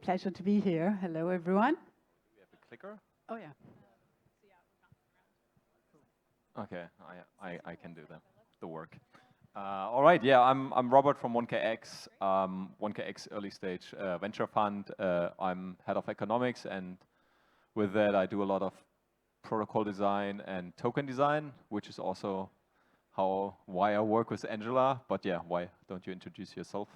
pleasure to be here. Hello, everyone. Do we have a clicker? Oh, yeah. Okay, I can do the work. All right, yeah, I'm Robert from 1KX, 1KX early stage venture fund. I'm head of economics, and with that I do a lot of protocol design and token design, which is also why I work with Angela. But yeah, why don't you introduce yourself?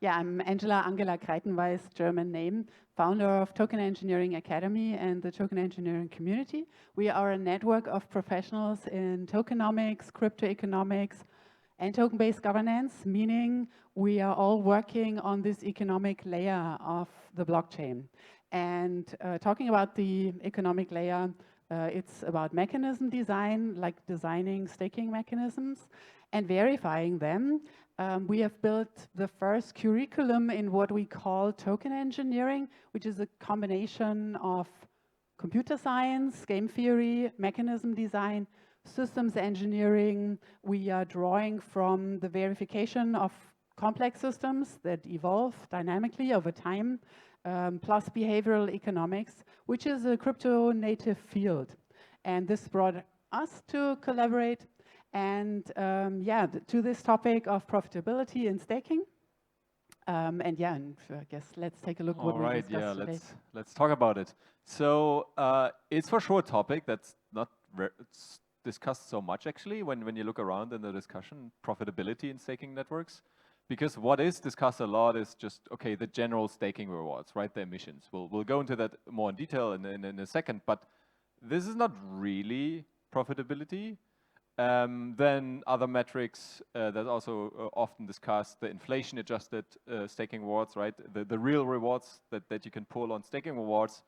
Yeah, I'm Angela Kreitenweis, German name, founder of TokenEngineering Academy and the TokenEngineering community. We are a network of professionals in tokenomics, crypto economics, and token-based governance, meaning we are all working on this economic layer of the blockchain. And talking about the economic layer, it's about mechanism design, like designing staking mechanisms and verifying them. We have built the first curriculum in what we call token engineering, which is a combination of computer science, game theory, mechanism design, systems engineering. We are drawing from the verification of complex systems that evolve dynamically over time, plus behavioral economics, which is a crypto native field. And this brought us to collaborate and yeah, to this topic of profitability in staking. And yeah, and I guess let's take a look what we discussed today. Let's talk about it. So it's for sure a topic that's not discussed so much actually when you look around in the discussion, profitability in staking networks. Because what is discussed a lot is just, okay, the general staking rewards, right, the emissions. We'll go into that more in detail in a second, but this is not really profitability. Then other metrics that also often discussed, the inflation-adjusted staking rewards, right? The real rewards that you can pull on staking rewards,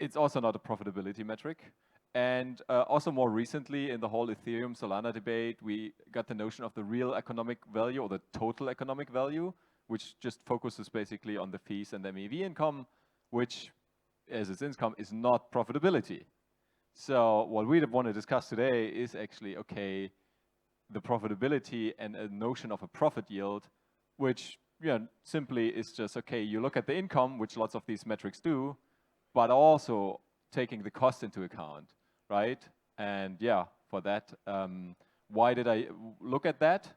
it's also not a profitability metric. And also more recently in the whole Ethereum Solana debate, we got the notion of the real economic value or the total economic value, which just focuses basically on the fees and the MEV income, which as its income is not profitability. So what we want to discuss today is actually, okay, the profitability and a notion of a profit yield, which simply is just, okay, you look at the income, which lots of these metrics do, but also taking the cost into account, right? And yeah, for that, why did I look at that?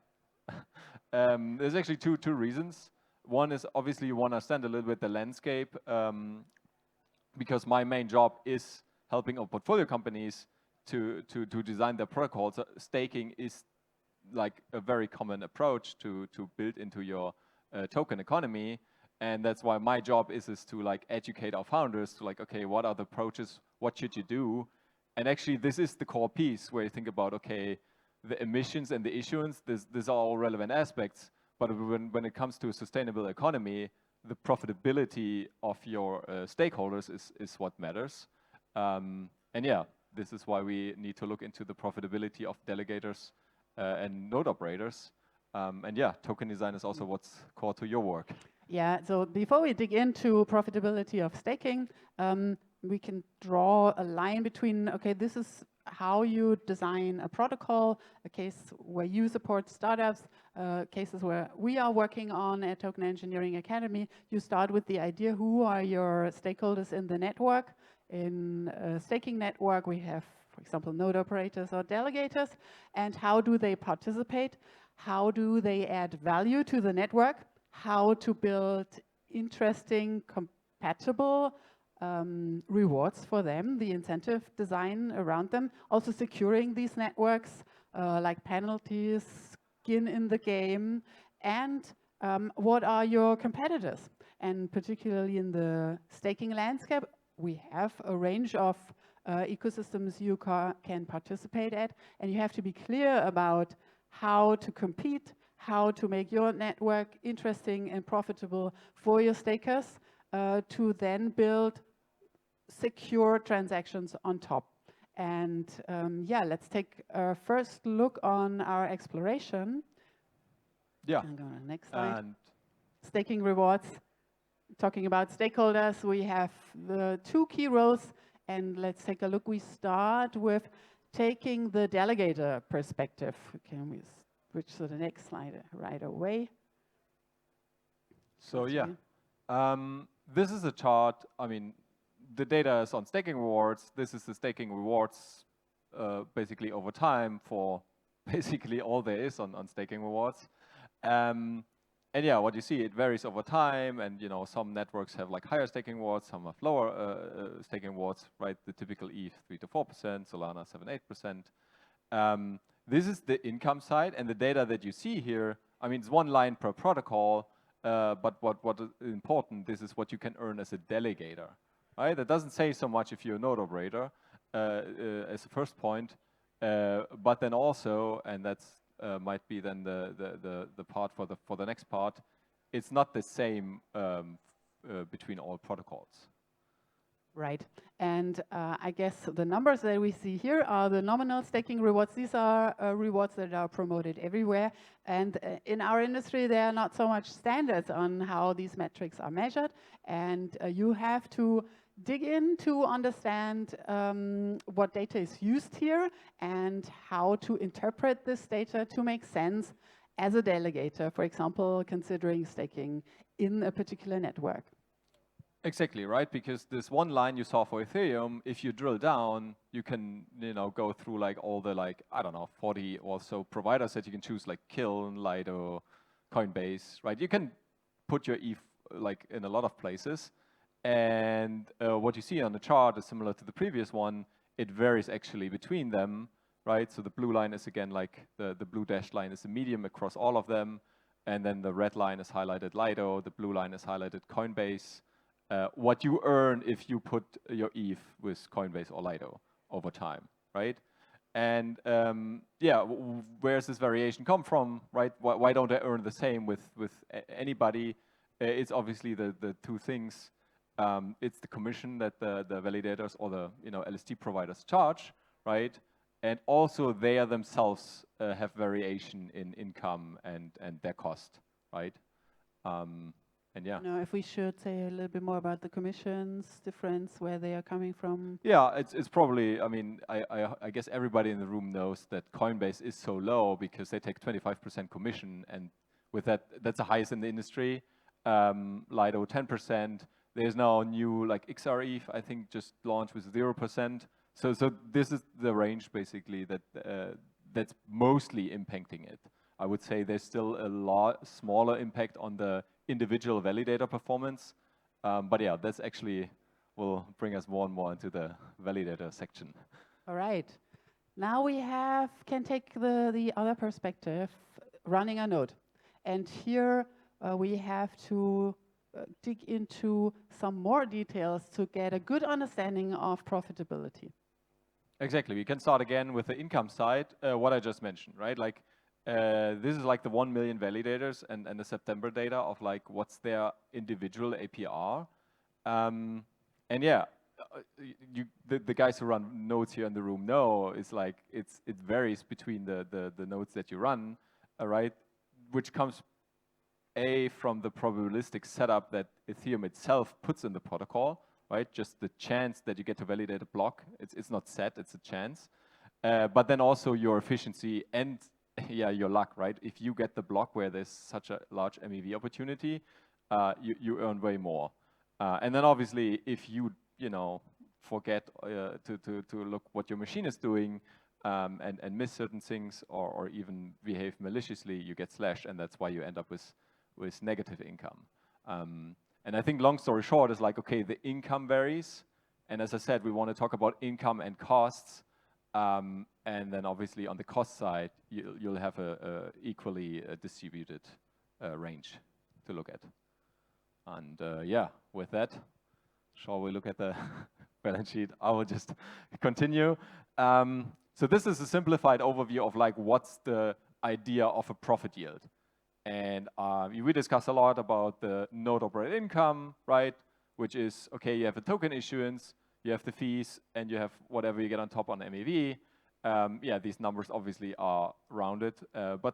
There's actually two reasons. One is obviously you want to understand a little bit the landscape, because my main job is helping our portfolio companies to design their protocols. Staking is like a very common approach to build into your token economy, and that's why my job is to like educate our founders to like, okay, what are the approaches, what should you do? And actually this is the core piece where you think about, okay, the emissions and the issuance, these are all relevant aspects, but when it comes to a sustainable economy, the profitability of your stakeholders is what matters. And yeah, this is why we need to look into the profitability of delegators and node operators. And yeah, token design is also what's core to your work. Yeah, so before we dig into profitability of staking, we can draw a line between, okay, this is how you design a protocol, a case where you support startups, cases where we are working on at TokenEngineering Academy. You start with the idea, who are your stakeholders in the network? In a staking network, we have, for example, node operators or delegators, and how do they participate? How do they add value to the network? How to build interesting, compatible rewards for them, the incentive design around them, also securing these networks, like penalties, skin in the game, and what are your competitors? And particularly in the staking landscape, we have a range of ecosystems you can participate at, and you have to be clear about how to compete, how to make your network interesting and profitable for your stakers, to then build secure transactions on top. And yeah, let's take a first look on our exploration. Yeah. Go on the next slide. And staking rewards. Talking about stakeholders, we have the two key roles, and let's take a look. We start with taking the delegator perspective. Can we switch to the next slide right away? So yeah, this is a chart. I mean, the data is on staking rewards. This is the staking rewards basically over time for basically all there is on staking rewards. And yeah, what you see, it varies over time, and you know, some networks have like higher staking rewards, some have lower staking rewards, right? The typical ETH 3 to 4%, Solana 7-8%. This is the income side, and the data that you see here, I mean, it's one line per protocol, but what is important, this is what you can earn as a delegator, right? That doesn't say so much if you're a node operator as a first point, but then also, and that's might be then the part for the next part, it's not the same between all protocols. Right. And I guess the numbers that we see here are the nominal staking rewards. These are rewards that are promoted everywhere. And in our industry, there are not so much standards on how these metrics are measured. And you have to dig in to understand what data is used here and how to interpret this data to make sense as a delegator, for example, considering staking in a particular network. Exactly, right? Because this one line you saw for Ethereum, if you drill down, you can, you know, go through like all the like, I don't know, 40 or so providers that you can choose, like Kiln, Lido, Coinbase, right? You can put your ETH like in a lot of places. And what you see on the chart is similar to the previous one. It varies actually between them, right? So the blue line is again like the blue dashed line is the medium across all of them. And then the red line is highlighted Lido, the blue line is highlighted Coinbase. What you earn if you put your ETH with Coinbase or Lido over time, right? And yeah, where's this variation come from, right? Why don't I earn the same with anybody? It's obviously the two things. It's the commission that the validators or the LST providers charge, right? And also they themselves have variation in income and their cost, right? And yeah. If we should say a little bit more about the commissions difference, where they are coming from. Yeah, it's probably, I mean, I guess everybody in the room knows that Coinbase is so low because they take 25% commission, and with that, that's the highest in the industry. Lido 10%. There's now a new like XRETH, I think, just launched with 0%. So this is the range basically that that's mostly impacting it. I would say there's still a lot smaller impact on the individual validator performance, but yeah, that's actually will bring us more and more into the validator section. All right. Now we can take the other perspective, running a node, and here we have to dig into some more details to get a good understanding of profitability. Exactly. We can start again with the income side, what I just mentioned, right? Like this is like the 1 million validators and the September data of like what's their individual APR. And yeah, the guys who run nodes here in the room know it's like it varies between the nodes that you run, right? Which comes from the probabilistic setup that Ethereum itself puts in the protocol, right? Just the chance that you get to validate a block. It's not set, it's a chance. But then also your efficiency and yeah, your luck, right? If you get the block where there's such a large MEV opportunity, you earn way more. And then obviously, if you forget to look what your machine is doing and miss certain things or even behave maliciously, you get slashed, and that's why you end up with negative income. And I think long story short is like, okay, the income varies. And as I said, we want to talk about income and costs. And then obviously on the cost side, you'll have a equally distributed range to look at. And yeah, with that, shall we look at the balance sheet? I will just continue. So this is a simplified overview of like what's the idea of a profit yield. And we discussed a lot about the node operated income, right? Which is, okay, you have a token issuance, you have the fees, and you have whatever you get on top on MEV. Yeah, these numbers obviously are rounded, but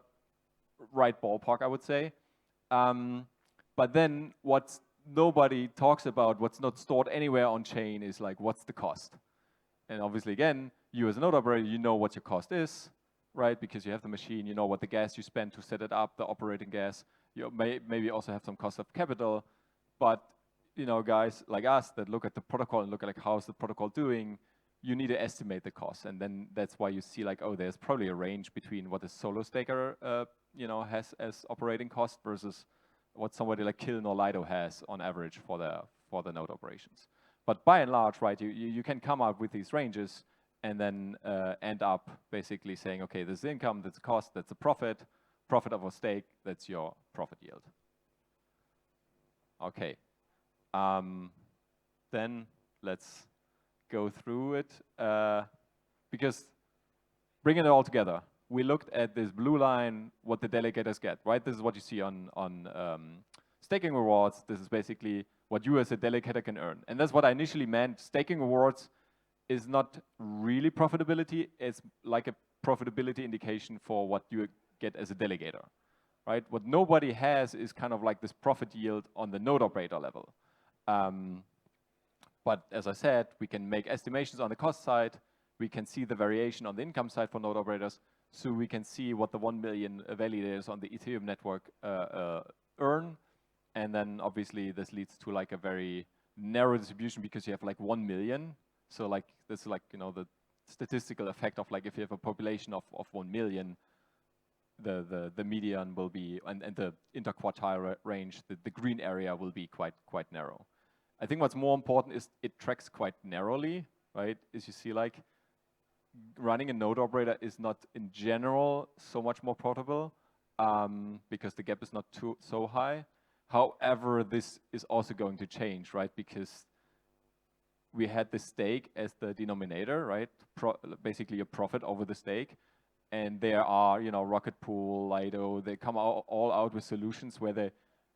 right ballpark, I would say. But then what nobody talks about, what's not stored anywhere on chain is like, what's the cost? And obviously, again, you as a node operator, you know what your cost is, right? Because you have the machine, you know what the gas you spend to set it up, the operating gas. You maybe also have some cost of capital, but guys like us that look at the protocol and look at like how's the protocol doing, you need to estimate the cost, and then that's why you see like, oh, there's probably a range between what a solo staker has as operating cost versus what somebody like Kiln or Lido has on average for the node operations. But by and large, right, you can come up with these ranges and then end up basically saying, okay, this is income, that's cost, that's a profit of a stake, that's your profit yield. Okay, then let's go through it, because bringing it all together, we looked at this blue line, what the delegators get, right? This is what you see on staking rewards. This is basically what you as a delegator can earn. And that's what I initially meant. Staking rewards is not really profitability. It's like a profitability indication for what you get as a delegator, right? What nobody has is kind of like this profit yield on the node operator level. But as I said, we can make estimations on the cost side. We can see the variation on the income side for node operators. So we can see what the 1 million validators on the Ethereum network earn. And then obviously this leads to like a very narrow distribution because you have like 1 million. So like this is like, the statistical effect of like if you have a population of 1 million, the median will be, and the interquartile range, the green area will be quite narrow. I think what's more important is it tracks quite narrowly, right? As you see, like running a node operator is not in general so much more profitable because the gap is not so high. However, this is also going to change, right? Because we had the stake as the denominator, right? Basically a profit over the stake. And there are, Rocket Pool, Lido, they come all out with solutions where they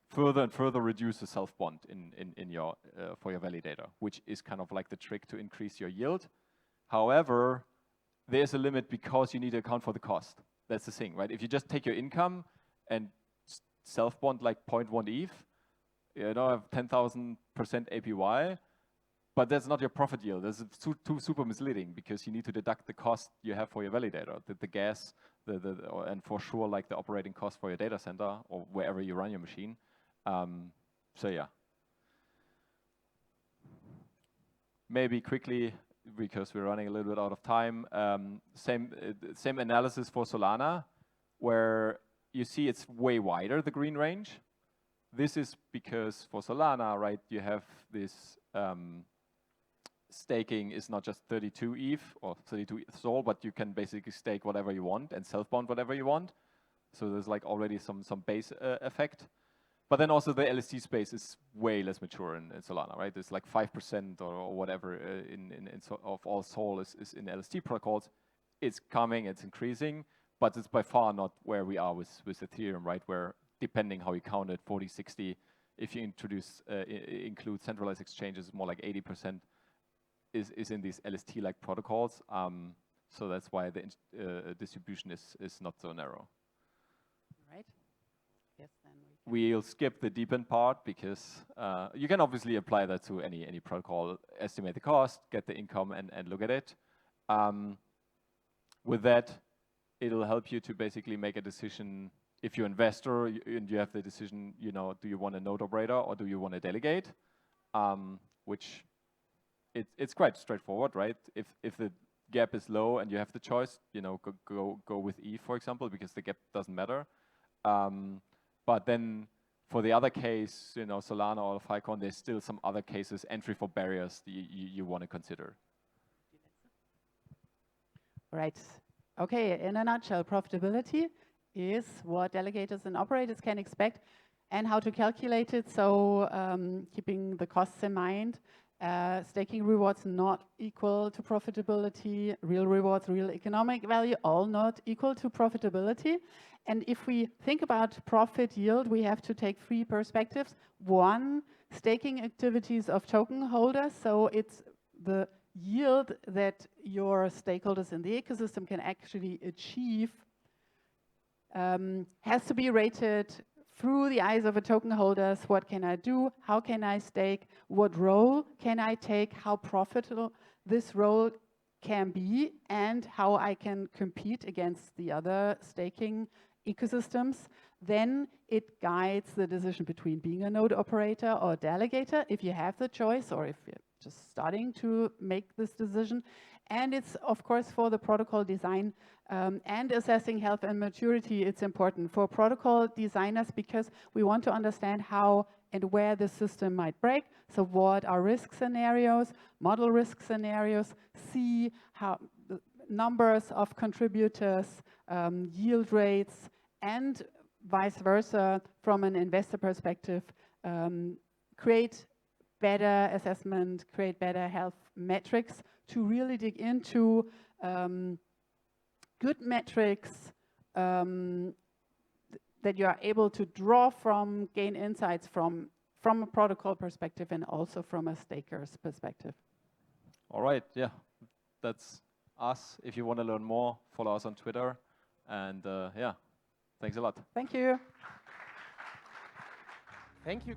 further and further reduce the self-bond in your for your validator, which is kind of like the trick to increase your yield. However, there's a limit because you need to account for the cost. That's the thing, right? If you just take your income and self-bond like 0.1 ETH, have 10,000% APY, but that's not your profit yield. That's too super misleading because you need to deduct the cost you have for your validator, the gas, and for sure like the operating cost for your data center or wherever you run your machine. So yeah. Maybe quickly, because we're running a little bit out of time, same analysis for Solana, where you see it's way wider, the green range. This is because for Solana, right, you have this staking is not just 32 ETH or 32 SOL, but you can basically stake whatever you want and self-bond whatever you want. So there's like already some base effect. But then also the LST space is way less mature in Solana, right? It's like 5% or whatever of all SOL is in LST protocols. It's coming, it's increasing, but it's by far not where we are with Ethereum, right? Where depending how you count it, 40, 60, if you include centralized exchanges, more like 80% is in these LST-like protocols. So that's why the distribution is not so narrow. Right. Yes, then we'll skip the deepened part because you can obviously apply that to any protocol, estimate the cost, get the income, and look at it. With that, it'll help you to basically make a decision. If you're an investor and you have the decision, do you want a node operator or do you want to delegate? Which it's quite straightforward, right? If the gap is low and you have the choice, go with ETH, for example, because the gap doesn't matter. But then for the other case, Solana or Filecoin, there's still some other cases, entry for barriers you want to consider. Right. Okay, in a nutshell, profitability is what delegators and operators can expect and how to calculate it. So keeping the costs in mind, staking rewards not equal to profitability, real rewards, real economic value, all not equal to profitability. And if we think about profit yield, we have to take three perspectives. One, staking activities of token holders. So it's the yield that your stakeholders in the ecosystem can actually achieve has to be rated through the eyes of a token holders. What can I do? How can I stake? What role can I take? How profitable this role can be, and how I can compete against the other staking ecosystems. then it guides the decision between being a node operator or a delegator, if you have the choice, or if you're just starting to make this decision. And it's, of course, for the protocol design and assessing health and maturity, it's important for protocol designers because we want to understand how and where the system might break. So what are risk scenarios, model risk scenarios, see how the numbers of contributors, yield rates, and vice versa from an investor perspective, create better assessment, create better health metrics to really dig into good metrics that you are able to draw from, gain insights from a protocol perspective and also from a staker's perspective. All right, yeah, that's us. If you want to learn more, follow us on Twitter. And yeah, thanks a lot. Thank you. Thank you.